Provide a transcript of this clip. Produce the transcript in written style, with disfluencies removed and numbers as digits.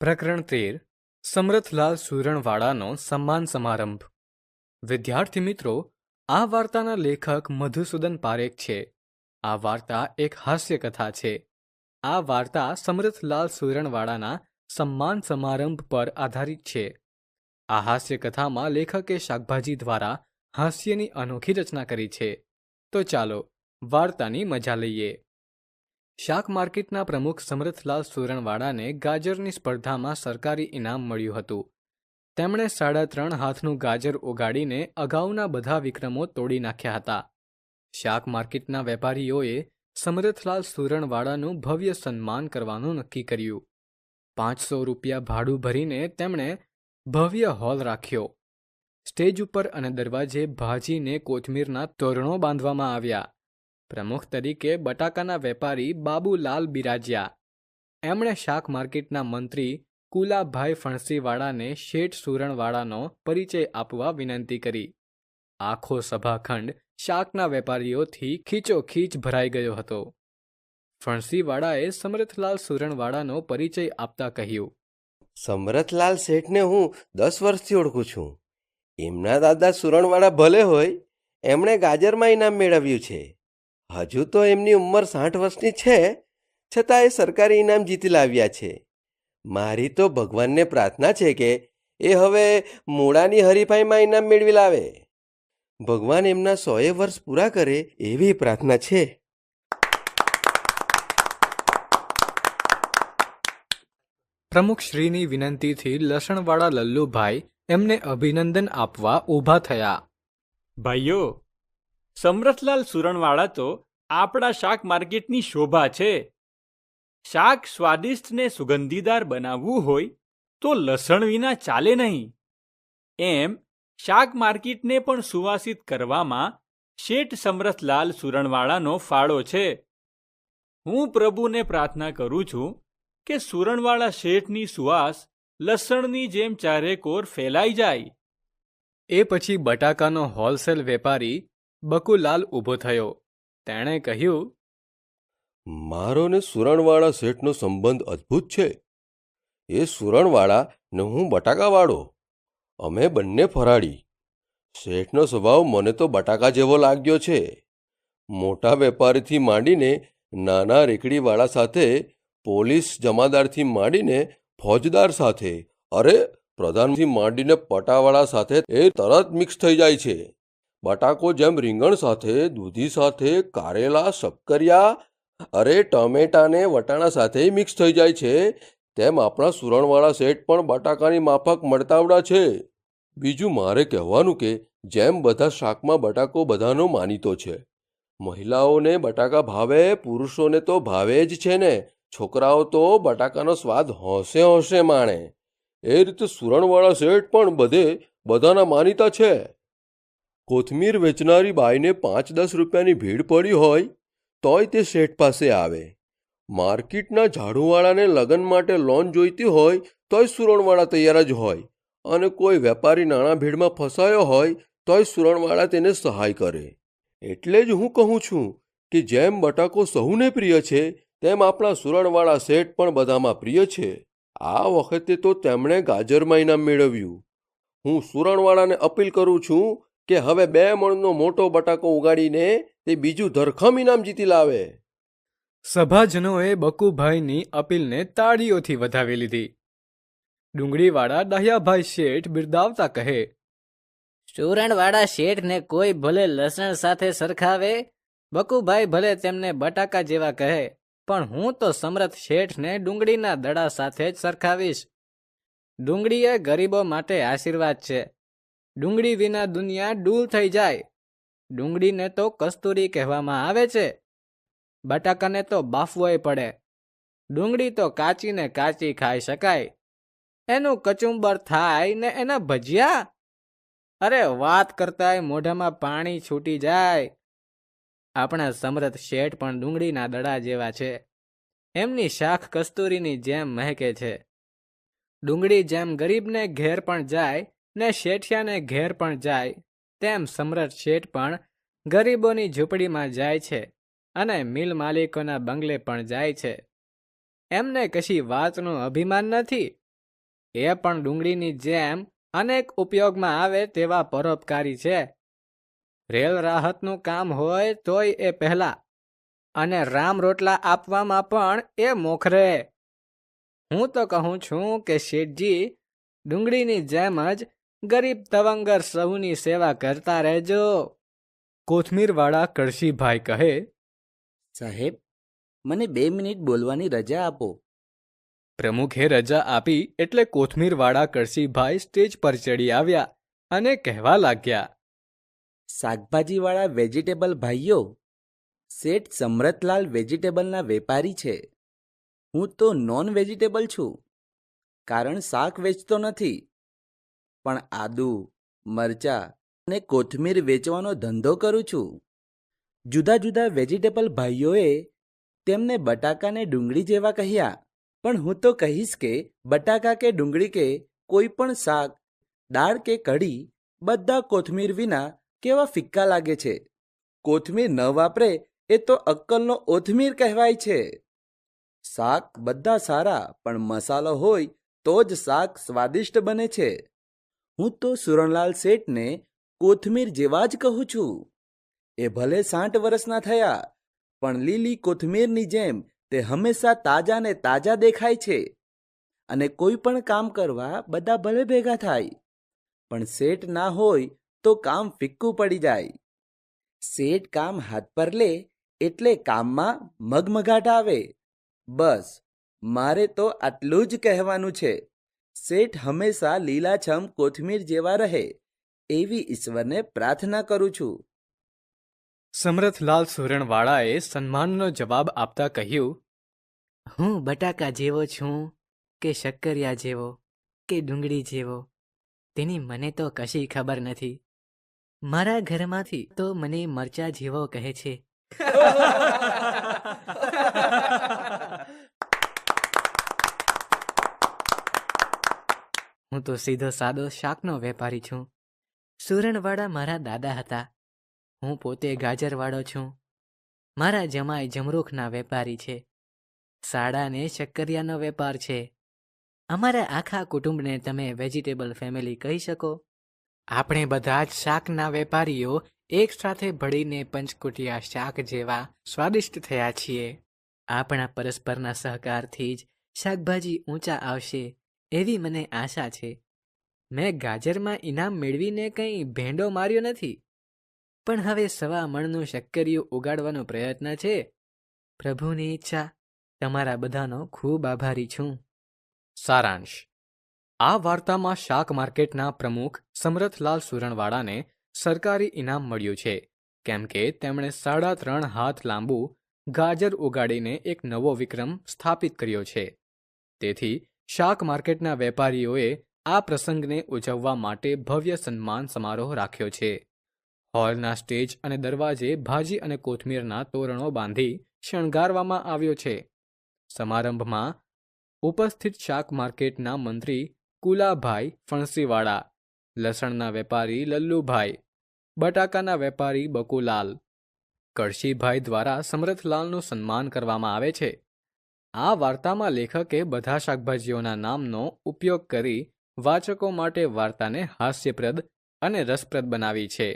પ્રકરણ 13 સમરથલાલ સુરણવાડાનો સન્માન સમારંભ. વિદ્યાર્થી મિત્રો, આ વાર્તાના લેખક મધુસૂદન પારેખ છે. આ વાર્તા એક હાસ્ય કથા છે. આ વાર્તા સમરથલાલ સુરણવાડાના સન્માન સમારંભ પર આધારિત છે. આ હાસ્ય કથામાં લેખકે શાકભાજી દ્વારા હાસ્યની અનોખી રચના કરી છે. તો ચાલો વાર્તાની મજા લઈએ. શાક માર્કેટના પ્રમુખ સમરથલાલ સુરણવાડાને ગાજરની સ્પર્ધામાં સરકારી ઇનામ મળ્યું હતું. તેમણે 3.5 હાથનું ગાજર ઉગાડીને અગાઉના બધા વિક્રમો તોડી નાખ્યા હતા. શાક માર્કેટના વેપારીઓએ સમરથલાલ સુરણવાડાનું ભવ્ય સન્માન કરવાનું નક્કી કર્યું. 500 રૂપિયા ભાડું ભરીને તેમણે ભવ્ય હોલ રાખ્યો. સ્ટેજ ઉપર અને દરવાજે ભાજીને કોથમીરના તોરણો બાંધવામાં આવ્યા. પ્રમુખ તરીકે બટાકાના વેપારી બાબુલાલ બિરાજ્યા. એમણે શાક માર્કેટના મંત્રી કુલાભાઈ ફણસીવાડાને શેઠ સુરણવાડાનો પરિચય આપવા વિનંતી કરી. આખો સભાખંડ શાકના વેપારીઓથી ખીચોખીચ ભરાઈ ગયો હતો. ફણસીવાડાએ સમરથલાલ સુરણવાડાનો પરિચય આપતા કહ્યું, સમરથલાલ શેઠને હું 10 વર્ષથી ઓળખું છું. એમના દાદા સુરણવાડા ભલે હોય, એમણે ગાજરમાં ઇનામ મેળવ્યું છે. હજુ તો એમની ઉંમર 60 વર્ષની છે, છતાં એ સરકારી ઇનામ જીતી લાવ્યા છે. મારી તો ભગવાનને પ્રાર્થના છે કે એ હવે મૂળાની હરીફાઈમાં ઇનામ મેળવી લાવે. ભગવાન એમના 100 વર્ષ પૂરા કરે એવી પ્રાર્થના છે. પ્રમુખશ્રીની વિનંતીથી લસણવાળા લલ્લુભાઈ એમને અભિનંદન આપવા ઊભા થયા. ભાઈઓ, સમરથલાલ સુરણવાડા તો આપણા શાક માર્કેટની શોભા છે. શાક સ્વાદિષ્ટ ને સુગંધીદાર બનાવવું હોય તો લસણ વિના ચાલે નહીં. એમ શાક માર્કેટને પણ સુવાસિત કરવામાં શેઠ સમરથલાલ સુરણવાડાનો ફાળો છે. હું પ્રભુને પ્રાર્થના કરું છું કે સુરણવાડા શેઠની સુવાસ લસણની જેમ ચારેકોર ફેલાઈ જાય. એ પછી બટાકાનો હોલસેલ વેપારી બકુલાલ ઊભો થયો. તેણે કહ્યું, મારો ને સુરણવાડા શેઠનો સંબંધ અદ્ભુત છે. એ સુરણવાડા ને હું બટાકાવાળો. અમે બંને ફરાળી. શેઠનો સ્વભાવ મને તો બટાકા જેવો લાગ્યો છે. મોટા વેપારીથી માંડીને નાના રેકડીવાળા સાથે, પોલીસ જમાદારથી માંડીને ફોજદાર સાથે, અરે પ્રધાનથી માંડીને પટાવાળા સાથે એ તરત મિક્સ થઈ જાય છે. બટાકો જેમ રીંગણ સાથે, દૂધી સાથે, કારેલા, શક્કરિયા, અરે ટમેટાને વટાણા સાથે મિક્સ થઈ જાય છે, તેમ આપણા સુરણવાળા શેઠ પણ બટાકાની માફક મળતાવડા છે. બીજું મારે કહેવાનું કે જેમ બધા શાકમાં બટાકો બધાનો માનીતો છે. મહિલાઓને બટાકા ભાવે, પુરુષોને તો ભાવે જ છે ને. છોકરાઓ તો બટાકાનો સ્વાદ હોંશે હોંશે માણે. એ રીતે સુરણવાળા શેઠ પણ બધે બધાના માનીતા છે. કોથમીર વેચનારી બાઈને 5-10 રૂપિયાની ભીડ પડી હોય તોય તે શેઠ પાસે આવે. માર્કેટના ઝાડુવાળાને લગ્ન માટે લોન જોઈતી હોય તોય સુરણવાળા તૈયાર જ હોય. અને કોઈ વેપારી નાણાં ભીડમાં ફસાયો હોય તોય સુરણવાળા તેને સહાય કરે. એટલે જ હું કહું છું કે જેમ બટાકો સહુને પ્રિય છે, તેમ આપણા સુરણવાળા શેઠ પણ બધામાં પ્રિય છે. આ વખતે તો તેમણે ગાજરમાં ઇનામ મેળવ્યું. હું સુરણવાળાને અપીલ કરું છું કે હવે 2 મણનો મોટો બટાકો ઉગાડીને તે બીજું ધરખમ ઇનામ જીતી લાવે. સભાજનોએ બકુભાઈની અપીલને તાળીઓથી વધાવી લીધી. ડુંગળીવાળા દહ્યાભાઈ શેઠ બિરદાવતા કહે, સુરણવાડા શેઠને કોઈ ભલે લસણ સાથે સરખાવે, બકુભાઈ ભલે તેમને બટાકા જેવા કહે, પણ હું તો સમરથ શેઠને ડુંગળીના દડા સાથે જ સરખાવીશ. ડુંગળી એ ગરીબો માટે આશીર્વાદ છે. ડુંગળી વિના દુનિયા ડૂલ થઈ જાય. ડુંગળીને તો કસ્તુરી કહેવામાં આવે છે. બટાકાને તો બાફવોય પડે. ડુંગળી તો કાચીને કાચી ખાઈ શકાય. એનું કચુંબર થાય ને એના ભજીયા, અરે વાત કરતાંય મોઢામાં પાણી છૂટી જાય. આપણા સમરથ શેઠ પણ ડુંગળીના દડા જેવા છે. એમની શાખ કસ્તુરીની જેમ મહેકે છે. ડુંગળી જેમ ગરીબને ઘેર પણ જાય ને શેઠિયાને ઘેર પણ જાય, તેમ સમરથ શેઠ પણ ગરીબોની ઝૂંપડીમાં જાય છે અને મિલ માલિકોના બંગલે પણ જાય છે. એમને કશી વાતનું અભિમાન નથી. એ પણ ડુંગળીની જેમ અનેક ઉપયોગમાં આવે તેવા પરોપકારી છે. રેલ રાહતનું કામ હોય તોય એ પહેલા, અને રામ રોટલા આપવામાં પણ એ મોખરે. હું તો કહું છું કે શેઠજી, ડુંગળીની જેમ જ ગરીબ તવંગર સહુની સેવા કરતા રહેજો. કોથમીરવાળા કળશીભાઈ કહે, સાહેબ, મને 2 મિનિટ બોલવાની રજા આપો. પ્રમુખે રજા આપી એટલે કોથમીરવાળા કળશીભાઈ સ્ટેજ પર ચડી આવ્યા અને કહેવા લાગ્યા, શાકભાજીવાળા વેજીટેબલ ભાઈઓ, શેઠ સમરથલાલ વેજીટેબલના વેપારી છે. હું તો નોન વેજીટેબલ છું, કારણ શાક વેચતો નથી, પણ આદુ, મરચા અને કોથમીર વેચવાનો ધંધો કરું છું. જુદા જુદા વેજીટેબલ ભાઈઓએ તેમને બટાકા ને ડુંગળી જેવા કહ્યા, પણ હું તો કહીશ કે બટાકા કે ડુંગળી કે કોઈ પણ શાક, દાળ કે કઢી બધા કોથમીર વિના કેવા ફિક્કા લાગે છે. કોથમીર ન વાપરે એ તો અક્કલનો ઓથમીર કહેવાય છે. શાક બધા સારા, પણ મસાલો હોય તો જ શાક સ્વાદિષ્ટ બને છે. હું તો સુરણલાલ શેઠને કોથમીર જેવા જ કહું છું. એ ભલે 60 વર્ષના થયા, પણ લીલી કોથમીરની જેમ તે હંમેશા તાજા ને તાજા દેખાય છે. અને કોઈ પણ કામ કરવા બધા ભલે ભેગા થાય, પણ શેઠ ના હોય તો કામ ફિક્કું પડી જાય. શેઠ કામ હાથ પર લે એટલે કામમાં મગમગાટ આવે. બસ, મારે તો આટલું જ કહેવાનું છે. શેઠ હંમેશા લીલાછમ કોથમીર જેવા રહે એવી ઈશ્વરને પ્રાર્થના કરું છું. સમરથલાલ સુરણવાળાએ સન્માનનો જવાબ આપતા કહ્યું, હું બટાકા જેવો છું કે શક્કરિયા જેવો કે ડુંગળી જેવો, તેની મને તો કશી ખબર નથી. મારા ઘરમાંથી તો મને મરચા જેવો કહે છે. હું તો સીધો સાદો શાકનો વેપારી છું. સુરણવાળા મારા દાદા હતા. હું પોતે ગાજરવાળો છું. મારા જમાઈ જમરૂખના વેપારી છે. સાડાને શક્કરિયાનો વેપાર છે. અમારા આખા કુટુંબને તમે વેજીટેબલ ફેમિલી કહી શકો. આપણે બધા જ શાકના વેપારીઓ એક સાથે ભળીને પંચકુટિયા શાક જેવા સ્વાદિષ્ટ થયા છીએ. આપણા પરસ્પરના સહકારથી જ શાકભાજી ઊંચા આવશે એવી મને આશા છે. મેં ગાજરમાં ઇનામ મેળવીને કંઈ ભેંડો માર્યો નથી, પણ હવે 1.25 મણનું શક્કરિયું ઉગાડવાનો પ્રયત્ન છે. પ્રભુની ઈચ્છા. તમારા બધાનો ખૂબ આભારી છું. સારાંશ. આ વાર્તામાં શાક માર્કેટના પ્રમુખ સમરથલાલ સુરણવાળાને સરકારી ઇનામ મળ્યું છે, કેમ કે તેમણે 3.5 હાથ લાંબુ ગાજર ઉગાડીને એક નવો વિક્રમ સ્થાપિત કર્યો છે. તેથી શાક માર્કેટના વેપારીઓએ આ પ્રસંગને ઉજવવા માટે ભવ્ય સન્માન સમારોહ રાખ્યો છે. હોલના સ્ટેજ અને દરવાજે ભાજી અને કોથમીરના તોરણો બાંધી શણગારવામાં આવ્યો છે. સમારંભમાં ઉપસ્થિત શાક માર્કેટના મંત્રી કુલાભાઈ ફણસીવાળા, લસણના વેપારી લલ્લુભાઈ, બટાકાના વેપારી બકુલાલ, કળશીભાઈ દ્વારા સમરથલાલનું સન્માન કરવામાં આવે છે. આ વાર્તામાં લેખકે બધા શાકભાજીઓના નામનો ઉપયોગ કરી વાચકો માટે વાર્તાને હાસ્યપ્રદ અને રસપ્રદ બનાવી છે.